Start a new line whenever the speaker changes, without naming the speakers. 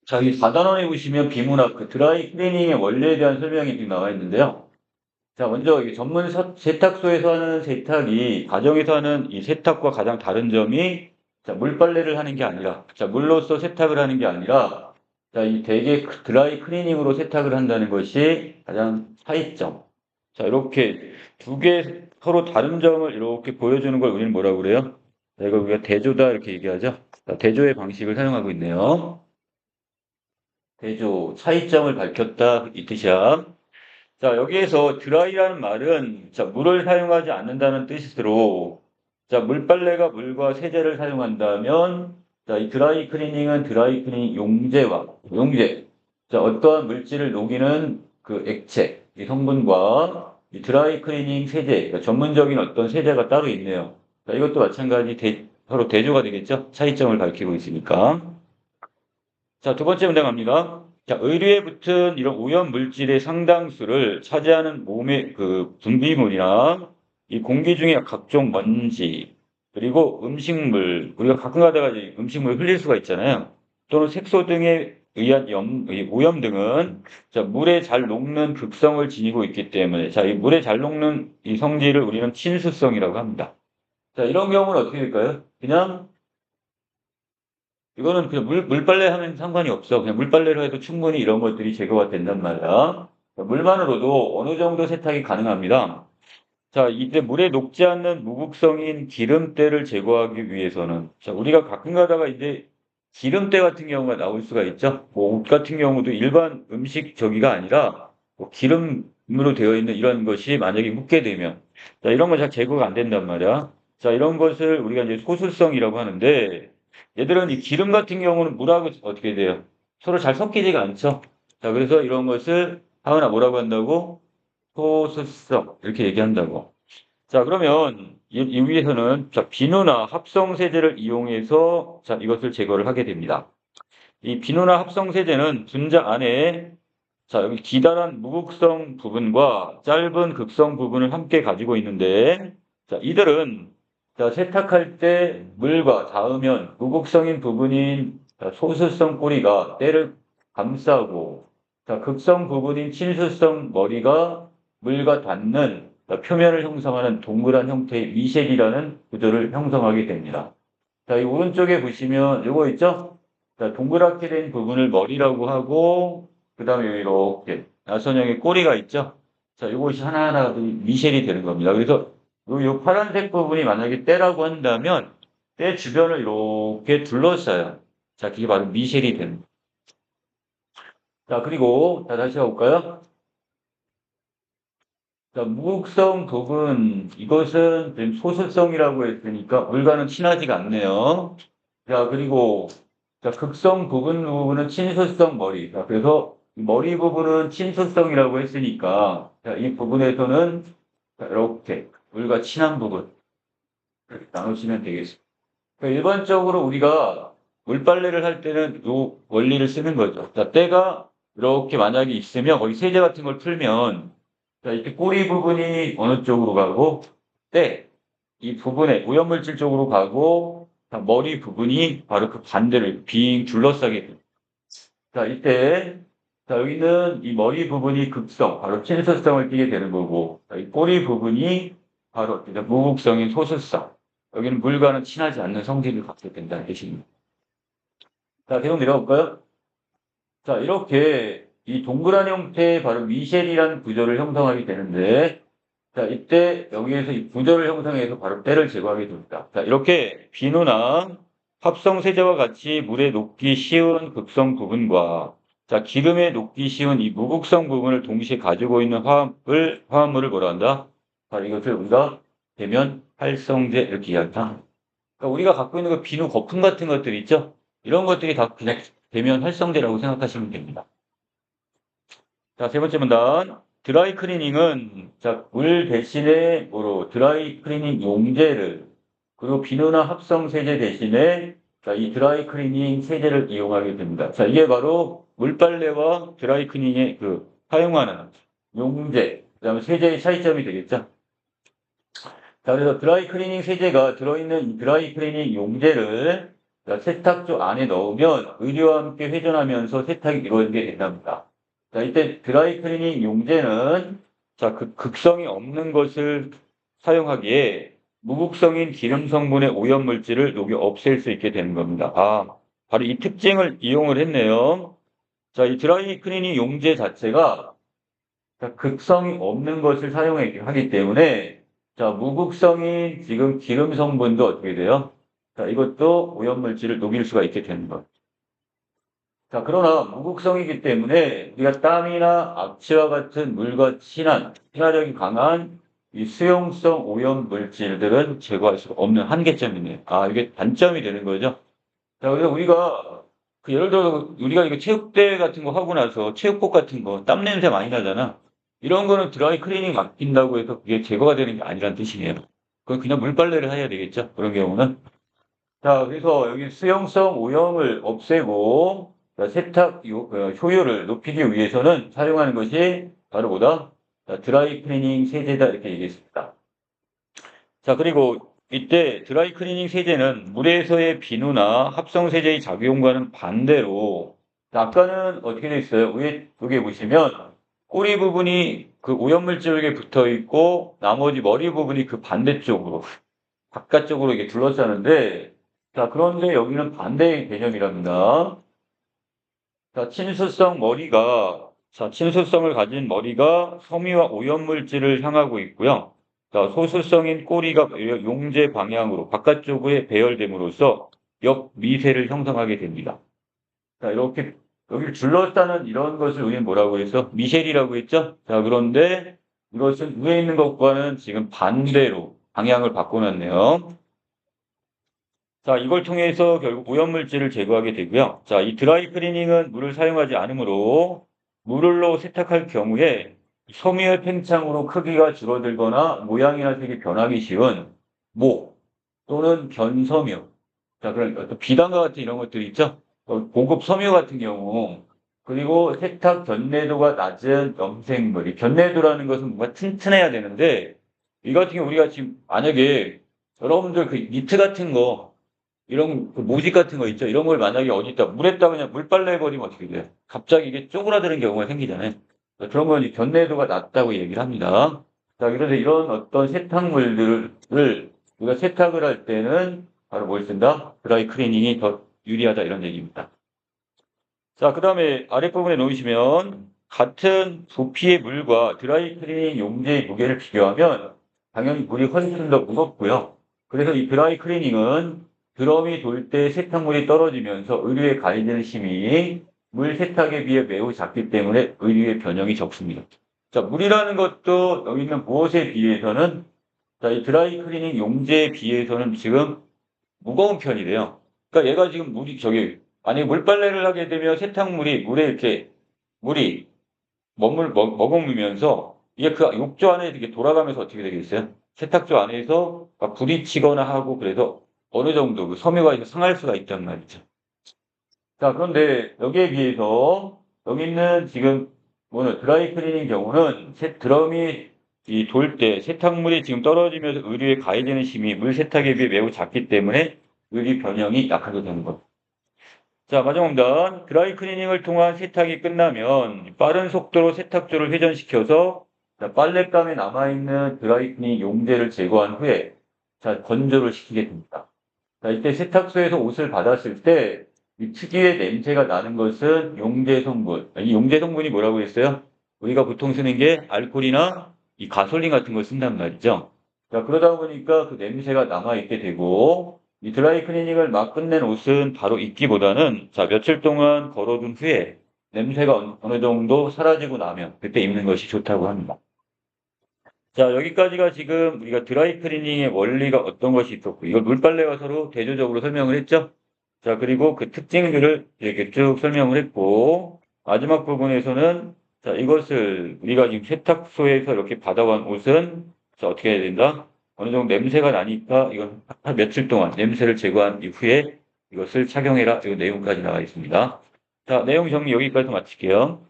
자, 여기 4단원에 보시면 비문학 그 드라이 클리닝의 원리에 대한 설명이 지금 나와 있는데요. 자, 먼저 이 전문 세탁소에서 하는 세탁이 가정에서 하는 이 세탁과 가장 다른 점이 자, 물빨래를 하는 게 아니라 자, 물로써 세탁을 하는 게 아니라 자, 이 대개 드라이 클리닝으로 세탁을 한다는 것이 가장 차이점. 자, 이렇게 두 개 서로 다른 점을 이렇게 보여주는 걸 우리는 뭐라고 그래요? 자, 이걸 우리가 대조다 이렇게 얘기하죠. 자, 대조의 방식을 사용하고 있네요. 대조, 차이점을 밝혔다 이 뜻이야. 자, 여기에서 드라이라는 말은 자, 물을 사용하지 않는다는 뜻으로 자, 물빨래가 물과 세제를 사용한다면 자, 이 드라이 클리닝은 드라이 클리닝 용제. 자, 어떠한 물질을 녹이는 그 액체, 이 성분과 이 드라이 클리닝 세제, 그러니까 전문적인 어떤 세제가 따로 있네요. 자, 이것도 마찬가지 서로 대조가 되겠죠? 차이점을 밝히고 있으니까. 자, 두 번째 문제 갑니다. 자, 의류에 붙은 이런 오염 물질의 상당수를 차지하는 몸의 그 분비물이나 이 공기 중에 각종 먼지, 그리고 음식물, 우리가 가끔 가다가 이제 음식물 흘릴 수가 있잖아요. 또는 색소 등에 의한 이 오염 등은 자, 물에 잘 녹는 극성을 지니고 있기 때문에 자, 이 물에 잘 녹는 이 성질을 우리는 친수성이라고 합니다. 자, 이런 경우는 어떻게 될까요? 그냥 이거는 그냥 물빨래 하면 상관이 없어. 그냥 물빨래로 해도 충분히 이런 것들이 제거가 된단 말이야. 물만으로도 어느 정도 세탁이 가능합니다. 자, 이제 물에 녹지 않는 무극성인 기름때를 제거하기 위해서는, 자, 우리가 가끔 가다가 이제 기름때 같은 경우가 나올 수가 있죠. 뭐 옷 같은 경우도 일반 음식 저기가 아니라 뭐 기름으로 되어 있는 이런 것이 만약에 묻게 되면, 자, 이런 거 잘 제거가 안 된단 말이야. 자, 이런 것을 우리가 이제 소수성이라고 하는데, 얘들은 이 기름 같은 경우는 물하고 어떻게 돼요? 서로 잘 섞이지가 않죠. 자, 그래서 이런 것을 하거나 뭐라고 한다고? 소수성 이렇게 얘기한다고. 자, 그러면 이 위에서는 자, 비누나 합성 세제를 이용해서 자, 이것을 제거를 하게 됩니다. 이 비누나 합성 세제는 분자 안에 자, 여기 기다란 무극성 부분과 짧은 극성 부분을 함께 가지고 있는데 자, 이들은 자, 세탁할 때 물과 닿으면 무극성인 부분인 자, 소수성 꼬리가 때를 감싸고 자, 극성 부분인 친수성 머리가 물과 닿는 자, 표면을 형성하는 동그란 형태의 미셸이라는 구조를 형성하게 됩니다. 자, 이 오른쪽에 보시면 이거 있죠? 자, 동그랗게 된 부분을 머리라고 하고 그 다음에 이렇게 나선형의 꼬리가 있죠? 자, 이것이 하나하나 미셸이 되는 겁니다. 그래서 요 파란색 부분이 만약에 때라고 한다면 때 주변을 이렇게 둘러싸요. 자, 그게 바로 미셸이 됩니다. 자, 그리고 자, 다시 가볼까요? 자, 무극성 부분 이것은 지금 소수성이라고 했으니까 물과는 친하지가 않네요. 자, 그리고 자, 극성 부분은 친수성 머리. 자, 그래서 머리 부분은 친수성이라고 했으니까 자, 이 부분에서는 자, 이렇게 물과 친한 부분 이렇게 나누시면 되겠습니다. 그러니까 일반적으로 우리가 물빨래를 할 때는 이 원리를 쓰는 거죠. 자, 때가 이렇게 만약에 있으면 거기 세제 같은 걸 풀면 자, 이렇게 꼬리 부분이 어느 쪽으로 가고 이 부분에 오염물질 쪽으로 가고 자, 머리 부분이 바로 그 반대를 빙 둘러싸게 됩니다. 자, 이때 자, 여기는 이 머리 부분이 극성, 바로 친수성을 띠게 되는 거고 자, 이 꼬리 부분이 바로 무극성인 소수성. 여기는 물과는 친하지 않는 성질을 갖게 된다는 뜻입니다. 자, 계속 내려볼까요? 자, 이렇게 이 동그란 형태의 바로 미셸이라는 구조를 형성하게 되는데 자, 이때 여기에서 이 구조를 형성해서 바로 때를 제거하게 됩니다. 자, 이렇게 비누나 합성 세제와 같이 물에 녹기 쉬운 극성 부분과 자, 기름에 녹기 쉬운 이 무극성 부분을 동시에 가지고 있는 화합물을 뭐라 한다? 바로 이것을 우리가 대면 활성제 이렇게 이야기한다. 그러니까 우리가 갖고 있는 그 비누 거품 같은 것들 있죠? 이런 것들이 다 그냥 대면 활성제라고 생각하시면 됩니다. 자, 세 번째 문단. 드라이 클리닝은 자, 물 대신에 뭐로 드라이 클리닝 용제를 그리고 비누나 합성 세제 대신에 자, 이 드라이 클리닝 세제를 이용하게 됩니다. 자, 이게 바로 물빨래와 드라이 클리닝에 그 사용하는 용제, 그다음에 세제의 차이점이 되겠죠. 자, 그래서 드라이 클리닝 세제가 들어있는 이 드라이 클리닝 용제를 자, 세탁조 안에 넣으면 의류와 함께 회전하면서 세탁이 이루어지게 된답니다. 자, 이때 드라이클리닝 용제는 자, 그 극성이 없는 것을 사용하기에 무극성인 기름 성분의 오염물질을 녹여 없앨 수 있게 되는 겁니다. 아, 바로 이 특징을 이용을 했네요. 자, 이 드라이 클리닝 용제 자체가 자, 극성이 없는 것을 사용하기 때문에 자, 무극성인 지금 기름 성분도 어떻게 돼요? 자, 이것도 오염물질을 녹일 수가 있게 되는 것. 자, 그러나 무극성이기 때문에 우리가 땀이나 악취와 같은 물과 친화력이 강한 이 수용성 오염물질들은 제거할 수가 없는 한계점이네요. 아, 이게 단점이 되는 거죠. 자, 그래서 우리가 예를 들어 우리가 이거 체육대회 같은 거 하고 나서 체육복 같은 거 땀 냄새 많이 나잖아. 이런 거는 드라이 클리닝 맡긴다고 해서 그게 제거가 되는 게 아니란 뜻이에요. 그건 그냥 물빨래를 해야 되겠죠. 그런 경우는. 자, 그래서 여기 수용성 오염을 없애고 자, 효율을 높이기 위해서는 사용하는 것이 바로 뭐다? 자, 드라이 클리닝 세제다 이렇게 얘기했습니다. 자, 그리고 이때 드라이 클리닝 세제는 물에서의 비누나 합성 세제의 작용과는 반대로 자, 아까는 어떻게 되어 있어요? 위에 여기 보시면 꼬리 부분이 그 오염물질에 붙어 있고 나머지 머리 부분이 그 반대쪽으로 바깥쪽으로 이게 둘러싸는데 자, 그런데 여기는 반대의 개념이랍니다. 자, 친수성을 가진 머리가 섬유와 오염물질을 향하고 있고요. 자, 소수성인 꼬리가 용제 방향으로 바깥쪽에 배열됨으로써 역미세를 형성하게 됩니다. 자, 이렇게 여기를 둘러싸는 이런 것을 우리는 뭐라고 해서 미셀이라고 했죠? 자, 그런데 이것은 위에 있는 것과는 지금 반대로 방향을 바꿔놨네요. 자, 이걸 통해서 결국 오염물질을 제거하게 되고요. 자, 이 드라이 클리닝은 물을 사용하지 않으므로 물로 세탁할 경우에 섬유의 팽창으로 크기가 줄어들거나 모양이나 색이 변하기 쉬운 모 또는 변섬유. 자, 그러니까 또 비단과 같은 이런 것들이 있죠. 고급 섬유 같은 경우 그리고 세탁 견내도가 낮은 염색물이 견내도라는 것은 뭔가 튼튼해야 되는데 이 같은 경우 우리가 지금 만약에 여러분들 그 니트 같은 거 이런 그 모직 같은 거 있죠. 이런 걸 만약에 어디다 물에다 그냥 물빨래 해버리면 어떻게 돼요? 갑자기 이게 쪼그라드는 경우가 생기잖아요. 그런 건 이 견내도가 낮다고 얘기를 합니다. 자, 그런데 이런 어떤 세탁물들을 우리가 세탁을 할 때는 바로 뭘 쓴다? 드라이 클리닝이 더 유리하다 이런 얘기입니다. 자, 그 다음에 아랫부분에 놓으시면 같은 부피의 물과 드라이 클리닝 용제의 무게를 비교하면 당연히 물이 훨씬 더 무겁고요. 그래서 이 드라이 클리닝은 드럼이 돌 때 세탁물이 떨어지면서 의류에 가해지는 힘이 물 세탁에 비해 매우 작기 때문에 의류의 변형이 적습니다. 자, 물이라는 것도 여기 있는 무엇에 비해서는 자, 이 드라이 클리닝 용제에 비해서는 지금 무거운 편이래요. 그러니까 얘가 지금 만약에 물빨래를 하게 되면 세탁물이 물에 이렇게 물이 머금으면서 이게 그 욕조 안에 이렇게 돌아가면서 어떻게 되겠어요? 세탁조 안에서 막 부딪히거나 하고 그래서 어느 정도 그 섬유가 이제 상할 수가 있단 말이죠. 자, 그런데 여기에 비해서 여기 있는 지금 드라이 클리닝 경우는 드럼이 이 돌 때 세탁물이 지금 떨어지면서 의류에 가해지는 힘이 물 세탁에 비해 매우 작기 때문에 의류 변형이 약하게 되는 것. 자, 마지막입니다. 드라이 클리닝을 통한 세탁이 끝나면 빠른 속도로 세탁조를 회전시켜서 자, 빨랫감에 남아있는 드라이 클리닝 용제를 제거한 후에 자, 건조를 시키게 됩니다. 자, 이때 세탁소에서 옷을 받았을 때 이 특유의 냄새가 나는 것은 용제 성분. 이 용제 성분이 뭐라고 했어요? 우리가 보통 쓰는 게 알코올이나 이 가솔린 같은 걸 쓴단 말이죠. 자, 그러다 보니까 그 냄새가 남아있게 되고 이 드라이 클리닝을 막 끝낸 옷은 바로 입기보다는 자, 며칠 동안 걸어둔 후에 냄새가 어느 정도 사라지고 나면 그때 입는 것이 좋다고 합니다. 자, 여기까지가 지금 우리가 드라이 클리닝의 원리가 어떤 것이 있었고, 이걸 물빨래와 서로 대조적으로 설명을 했죠? 자, 그리고 그 특징들을 이렇게 쭉 설명을 했고, 마지막 부분에서는 자, 이것을 우리가 지금 세탁소에서 이렇게 받아온 옷은 자, 어떻게 해야 된다? 어느 정도 냄새가 나니까 이건 한 며칠 동안 냄새를 제거한 이후에 이것을 착용해라. 이 내용까지 나와 있습니다. 자, 내용 정리 여기까지 마칠게요.